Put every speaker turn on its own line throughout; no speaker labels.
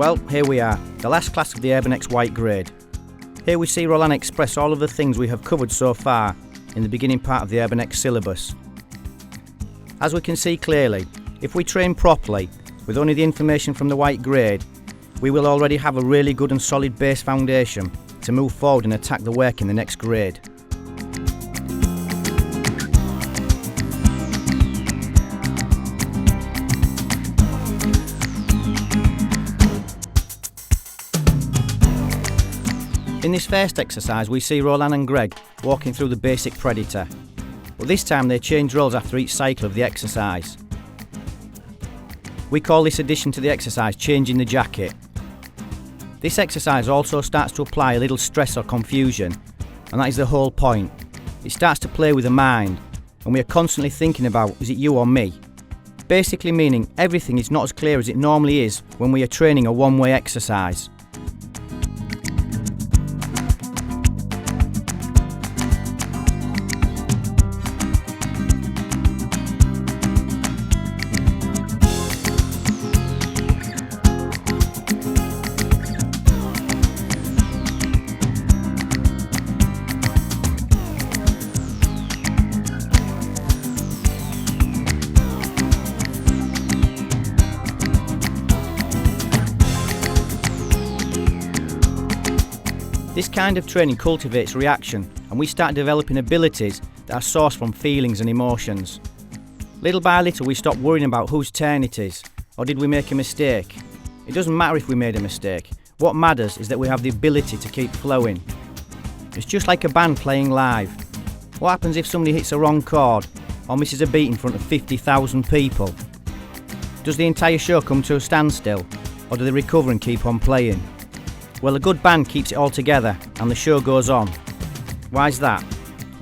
Well, here we are, the last class of the Urban X white grade. Here we see Roland express all of the things we have covered so far in the beginning part of the Urban X syllabus. As we can see clearly, if we train properly, with only the information from the white grade, we will already have a really good and solid base foundation to move forward and attack the work in the next grade. In this first exercise we see Roland and Greg walking through the basic predator, but this time they change roles after each cycle of the exercise. We call this addition to the exercise changing the jacket. This exercise also starts to apply a little stress or confusion, and that is the whole point. It starts to play with the mind, and we are constantly thinking about, is it you or me? Basically meaning everything is not as clear as it normally is when we are training a one-way exercise. This kind of training cultivates reaction, and we start developing abilities that are sourced from feelings and emotions. Little by little we stop worrying about whose turn it is, or did we make a mistake. It doesn't matter if we made a mistake. What matters is that we have the ability to keep flowing. It's just like a band playing live. What happens if somebody hits a wrong chord or misses a beat in front of 50,000 people? Does the entire show come to a standstill, or do they recover and keep on playing? Well, a good band keeps it all together and the show goes on. Why is that?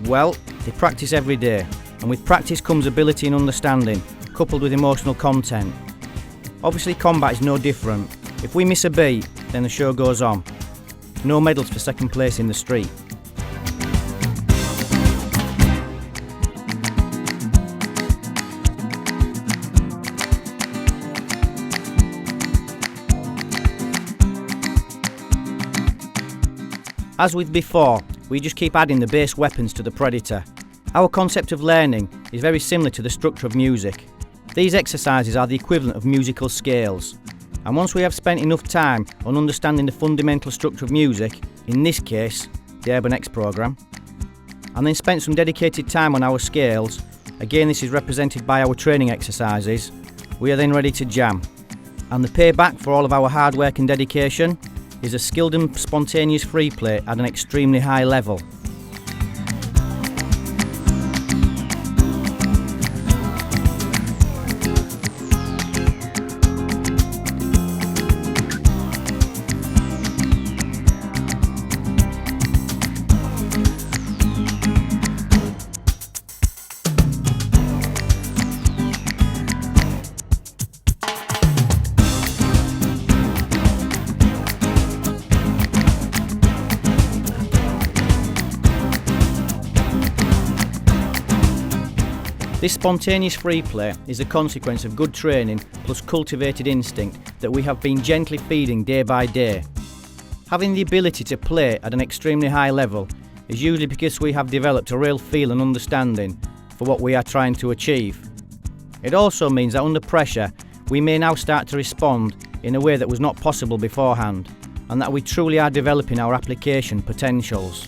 Well, they practice every day, and with practice comes ability and understanding, coupled with emotional content. Obviously combat is no different. If we miss a beat, then the show goes on. No medals for second place in the street. As with before, we just keep adding the base weapons to the predator. Our concept of learning is very similar to the structure of music. These exercises are the equivalent of musical scales. And once we have spent enough time on understanding the fundamental structure of music, in this case, the Urban X program, and then spent some dedicated time on our scales, again this is represented by our training exercises, we are then ready to jam. And the payback for all of our hard work and dedication is a skilled and spontaneous free play at an extremely high level. This spontaneous free play is a consequence of good training plus cultivated instinct that we have been gently feeding day by day. Having the ability to play at an extremely high level is usually because we have developed a real feel and understanding for what we are trying to achieve. It also means that under pressure we may now start to respond in a way that was not possible beforehand, and that we truly are developing our application potentials.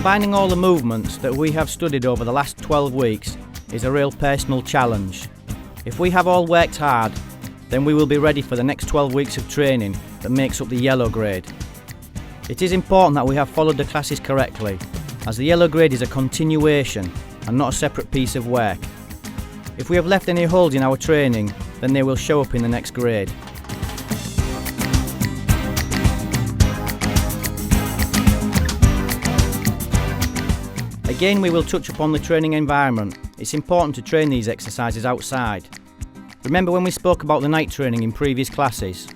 Combining all the movements that we have studied over the last 12 weeks is a real personal challenge. If we have all worked hard, then we will be ready for the next 12 weeks of training that makes up the yellow grade. It is important that we have followed the classes correctly, as the yellow grade is a continuation and not a separate piece of work. If we have left any holes in our training, then they will show up in the next grade. Again, we will touch upon the training environment. It's important to train these exercises outside. Remember when we spoke about the night training in previous classes?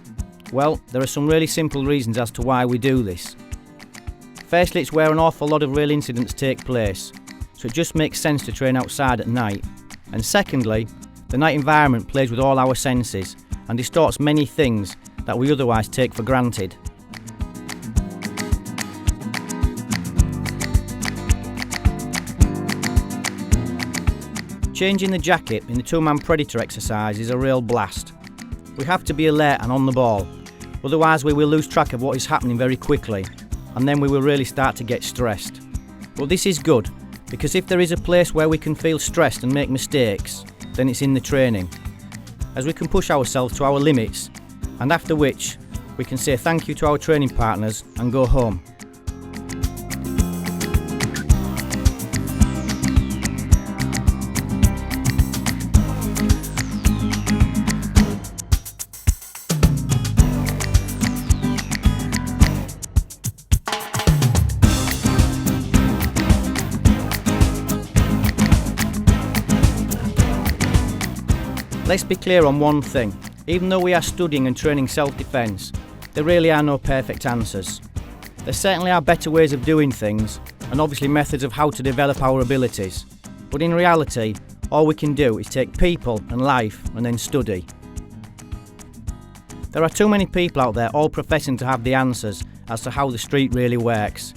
Well, there are some really simple reasons as to why we do this. Firstly, it's where an awful lot of real incidents take place, so it just makes sense to train outside at night. And secondly, the night environment plays with all our senses and distorts many things that we otherwise take for granted. Changing the jacket in the two-man predator exercise is a real blast. We have to be alert and on the ball, otherwise we will lose track of what is happening very quickly, and then we will really start to get stressed. But this is good, because if there is a place where we can feel stressed and make mistakes, then it's in the training, as we can push ourselves to our limits, and after which we can say thank you to our training partners and go home. Let's be clear on one thing. Even though we are studying and training self-defence, there really are no perfect answers. There certainly are better ways of doing things, and obviously methods of how to develop our abilities. But in reality, all we can do is take people and life and then study. There are too many people out there all professing to have the answers as to how the street really works.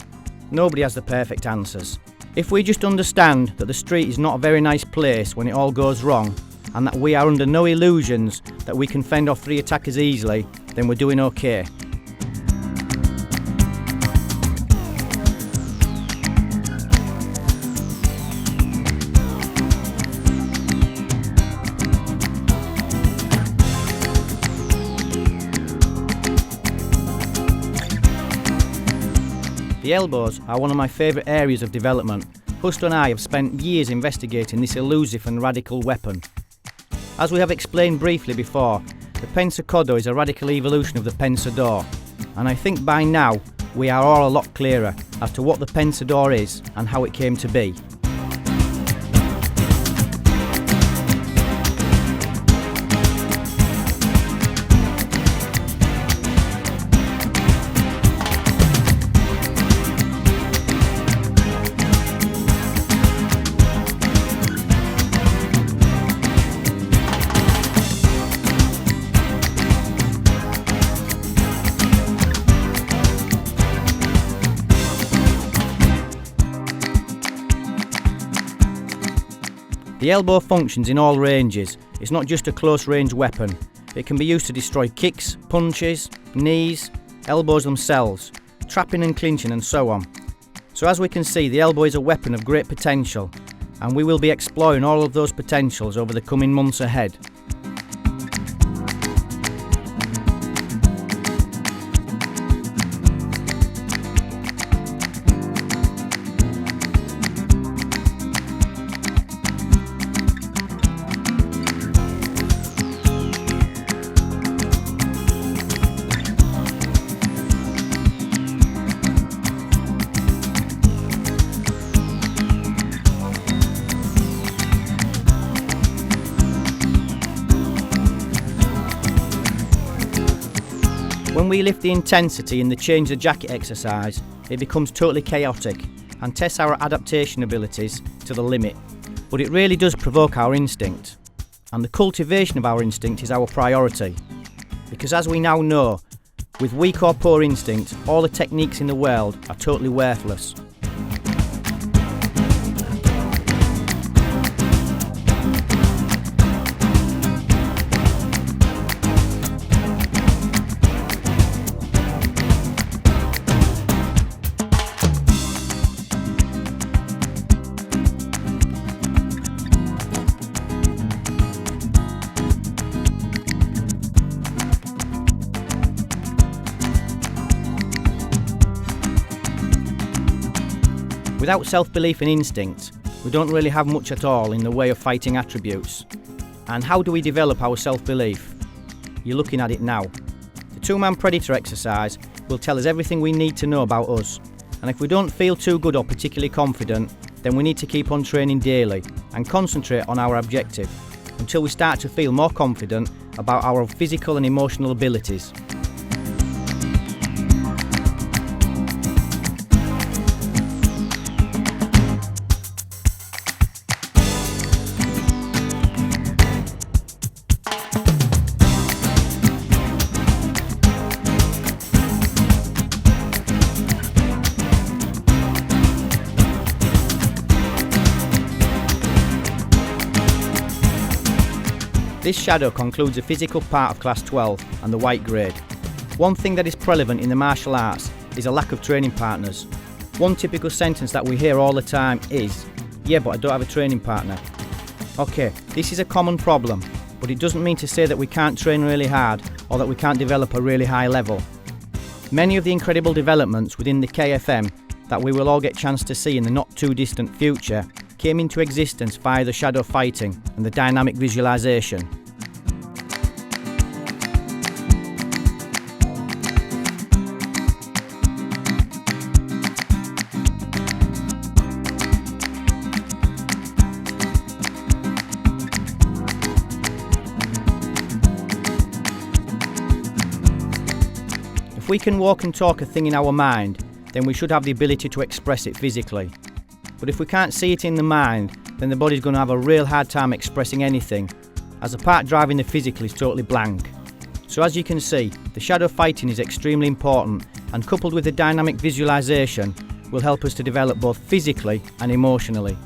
Nobody has the perfect answers. If we just understand that the street is not a very nice place when it all goes wrong, and that we are under no illusions that we can fend off 3 attackers easily, then we're doing okay. The elbows are one of my favourite areas of development. Husto and I have spent years investigating this elusive and radical weapon. As we have explained briefly before, the pensacodo is a radical evolution of the pensador, and I think by now we are all a lot clearer as to what the pensador is and how it came to be. The elbow functions in all ranges. It's not just a close-range weapon. It can be used to destroy kicks, punches, knees, elbows themselves, trapping and clinching and so on. So as we can see, the elbow is a weapon of great potential, and we will be exploring all of those potentials over the coming months ahead. When we lift the intensity in the change the jacket exercise, it becomes totally chaotic and tests our adaptation abilities to the limit. But it really does provoke our instinct. And the cultivation of our instinct is our priority. Because as we now know, with weak or poor instinct, all the techniques in the world are totally worthless. Without self-belief and instinct, we don't really have much at all in the way of fighting attributes. And how do we develop our self-belief? You're looking at it now. The two-man predator exercise will tell us everything we need to know about us. And if we don't feel too good or particularly confident, then we need to keep on training daily and concentrate on our objective until we start to feel more confident about our physical and emotional abilities. This shadow concludes the physical part of Class 12 and the white grade. One thing that is prevalent in the martial arts is a lack of training partners. One typical sentence that we hear all the time is, "Yeah, but I don't have a training partner." Okay, this is a common problem, but it doesn't mean to say that we can't train really hard or that we can't develop a really high level. Many of the incredible developments within the KFM that we will all get a chance to see in the not too distant future came into existence via the shadow fighting and the dynamic visualization. If we can walk and talk a thing in our mind, then we should have the ability to express it physically. But if we can't see it in the mind, then the body's going to have a real hard time expressing anything, as the part driving the physical is totally blank. So as you can see, the shadow fighting is extremely important, and coupled with the dynamic visualization will help us to develop both physically and emotionally.